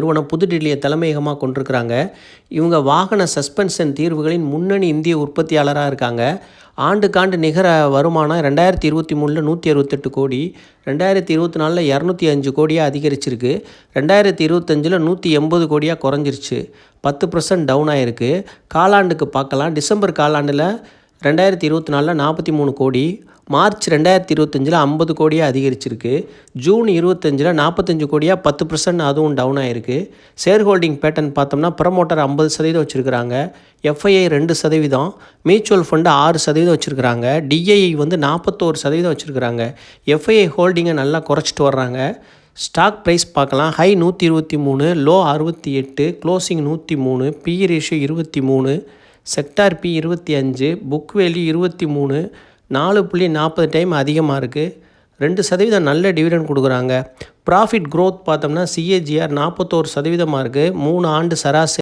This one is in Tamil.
நிறுவனம் புதுடில்லியை தலைமையகமாக கொண்டிருக்கிறாங்க. இவங்க வாகன சஸ்பென்ஷன் தீர்வுகளின் முன்னணி இந்திய உற்பத்தியாளராக இருக்காங்க. ஆண்டுக்காண்டு நிகர வருமானம் 2023 168 கோடி, 2024 205 கோடியாக அதிகரிச்சிருக்கு. 2025 180 கோடியாக குறைஞ்சிருச்சு. 10% டவுன் ஆகிருக்கு. காலாண்டுக்கு பார்க்கலாம். டிசம்பர் காலாண்டில் 2024 43 கோடி, மார்ச் 2025 50 கோடியாக அதிகரிச்சிருக்கு. ஜூன் 25 45 கோடியாக 10% அதுவும் டவுன் ஆகிருக்கு. ஷேர் ஹோல்டிங் பேட்டர்ன் பார்த்தோம்னா ப்ரமோட்டர் 50% வச்சுருக்கிறாங்க, எஃப்ஐஐ 2%, மியூச்சுவல் ஃபண்டு 6% வச்சுருக்கிறாங்க, டிஐஐ 41% வச்சுருக்கிறாங்க. எஃப்ஐஐ ஹோல்டிங்கை நல்லா குறைச்சிட்டு வர்றாங்க. ஸ்டாக் ப்ரைஸ் பார்க்கலாம். High 123, low 68, closing 103, BE ratio 23, sector B 25, book value 23, 4.40 time அதிகமாக இருக்குது. 2% நல்ல டிவிடெண்ட் கொடுக்குறாங்க. ப்ராஃபிட் க்ரோத் பார்த்தோம்னா சிஏஜிஆர் 41% இருக்குது. 3 ஆண்டு சராசரி